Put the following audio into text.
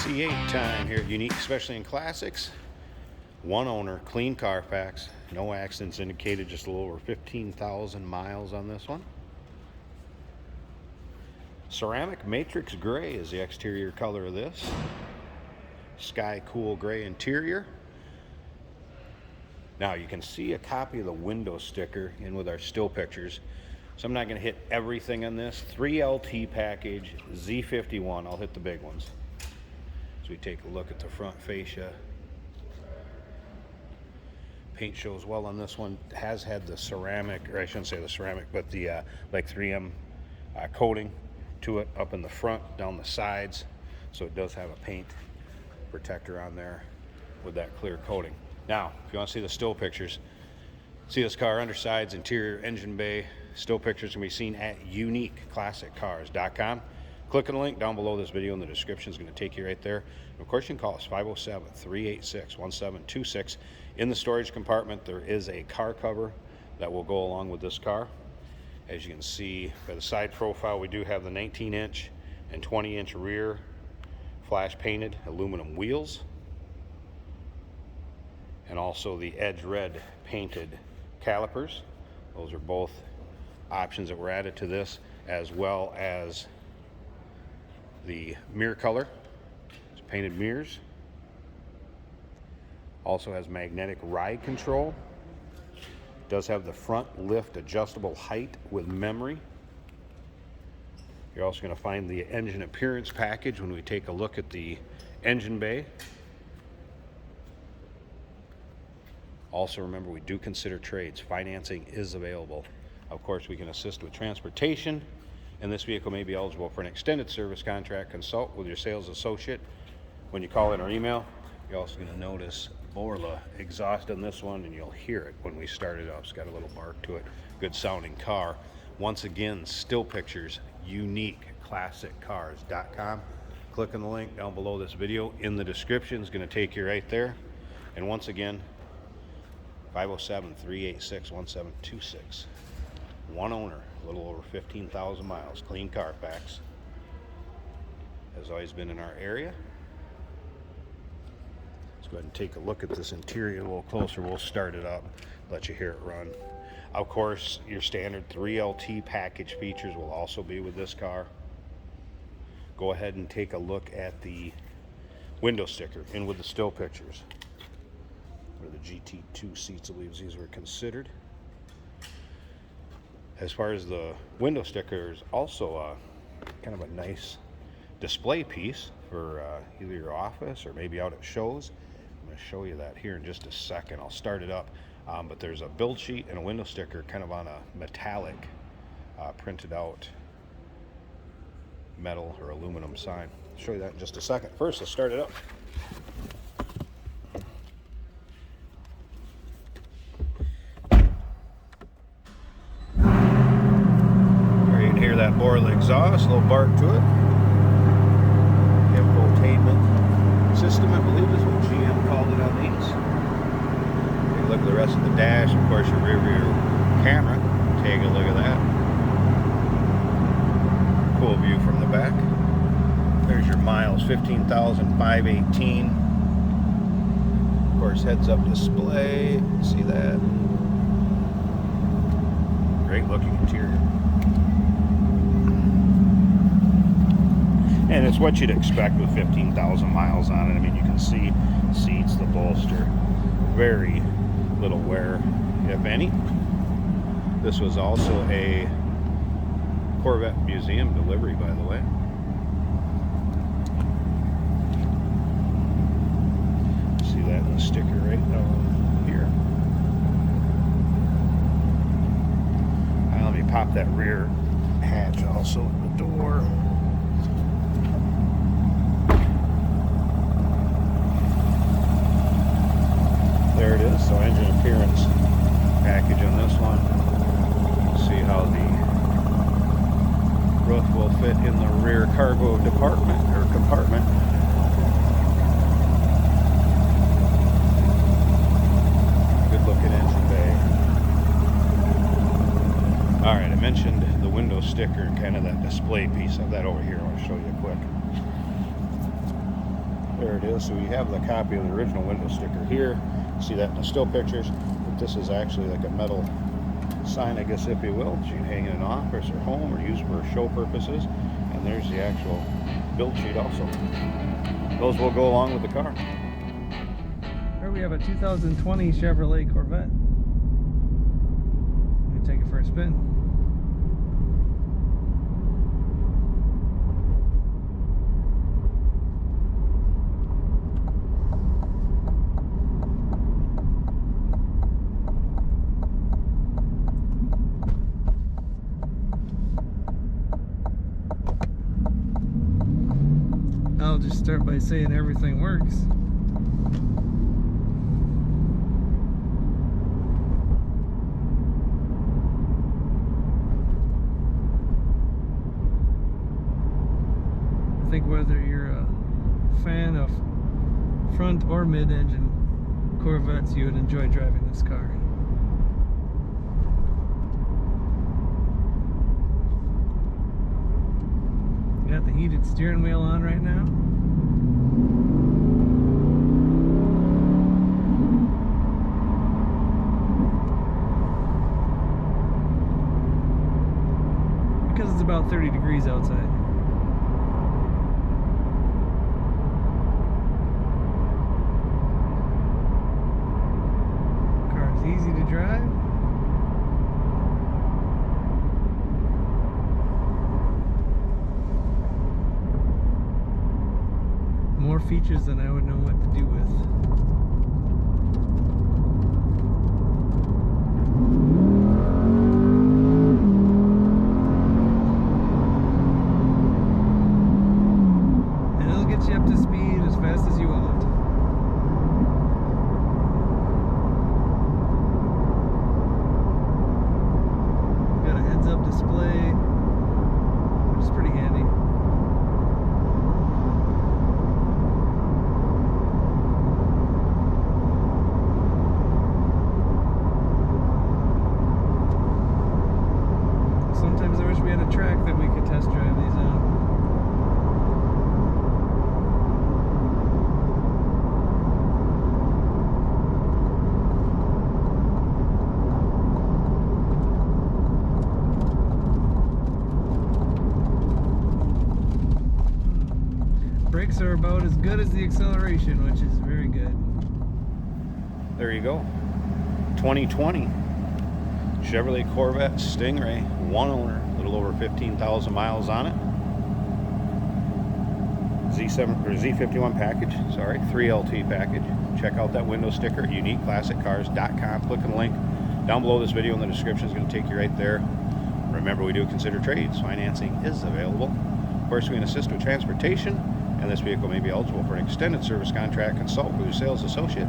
C8 time here at Unique, especially in classics. One owner, clean Carfax, no accidents indicated, just a little over 15,000 miles on this one. Ceramic matrix gray is the exterior color of this. Sky cool gray interior. Now you can see a copy of the window sticker in with our still pictures. So I'm not going to hit everything on this. 3LT package, Z51. I'll hit the big ones. So we take a look at the front fascia. Paint shows well on this one. Has had the ceramic, or I shouldn't say the ceramic, but the like 3M coating to it up in the front, down the sides. So it does have a paint protector on there with that clear coating. Now, if you want to see the still pictures, see this car, undersides, interior, engine bay. Still pictures can be seen at uniqueclassiccars.com. Click on the link down below this video in the description. Is going to take you right there. And of course, you can call us 507-386-1726. In the storage compartment, there is a car cover that will go along with this car. As you can see by the side profile, we do have the 19-inch and 20-inch rear flash painted aluminum wheels, and also the edge red painted calipers. Those are both options that were added to this, as well as the mirror color. It's painted mirrors. Also has magnetic ride control. Does have the front lift adjustable height with memory. You're also going to find the engine appearance package when we take a look at the engine bay. Also remember, we do consider trades. Financing is available. Of course, we can assist with transportation, and this vehicle may be eligible for an extended service contract. Consult with your sales associate when you call in or email. You're also going to notice Borla exhaust on this one, and you'll hear it when we start it up. It's got a little bark to it. Good sounding car. Once again, still pictures, uniqueclassiccars.com. Click on the link down below this video in the description. It's going to take you right there. And once again, 507-386-1726. One owner, a little over 15,000 miles, clean Carfax. Has always been in our area. Let's go ahead and take a look at this interior a little closer. We'll start it up, let you hear it run. Of course, your standard 3LT package features will also be with this car. Go ahead and take a look at the window sticker in with the still pictures. Or the GT2 seats, I believe these were considered. As far as the window stickers, also kind of a nice display piece for either your office or maybe out at shows. I'm going to show you that here in just a second. I'll start it up. But there's a build sheet and a window sticker kind of on a metallic printed out metal or aluminum sign. I'll show you that in just a second. First, let's start it up. Hear that Borla exhaust, a little bark to it. Infotainment system, I believe is what GM called it on these. Take a look at the rest of the dash, of course your rear view camera. Take a look at that. Cool view from the back. There's your miles, 15,518. Of course, heads up display. See that? Great looking interior. And it's what you'd expect with 15,000 miles on it. I mean, you can see seats, the bolster, very little wear, if any. This was also a Corvette museum delivery, by the way. See that in the sticker right down here. Let me pop that rear hatch also, the door. There it is. So engine appearance package on this one. See how the roof will fit in the rear cargo department or compartment. Good looking engine bay. Alright, I mentioned the window sticker and kind of that display piece. I have that over here. I want to show you quick. There it is. So we have the copy of the original window sticker here. See that in the still pictures. But this is actually like a metal sign, I guess, if you will, that you can hang in an office or home or use for show purposes. And there's the actual build sheet also. Those will go along with the car. Here we have a 2020 Chevrolet Corvette. I'm gonna take it for a spin. I'll just start by saying everything works. I think whether you're a fan of front or mid-engine Corvettes, you would enjoy driving this car. Got the heated steering wheel on right now. Because it's about 30 degrees outside. Car is easy to drive. More features than I would know what to do with. And it'll get you up to speed as fast as you want. Got a heads-up display, which is pretty handy. Sometimes I wish we had a track that we could test drive these on. Brakes are about as good as the acceleration, which is very good. There you go. 2020 Chevrolet Corvette Stingray, one owner, a little over 15,000 miles on it. Z51 package, sorry, 3LT package. Check out that window sticker at uniqueclassiccars.com. Click on the link down below this video in the description. Is going to take you right there. Remember, we do consider trades. Financing is available. Of course, we can assist with transportation, and this vehicle may be eligible for an extended service contract. Consult with your sales associate.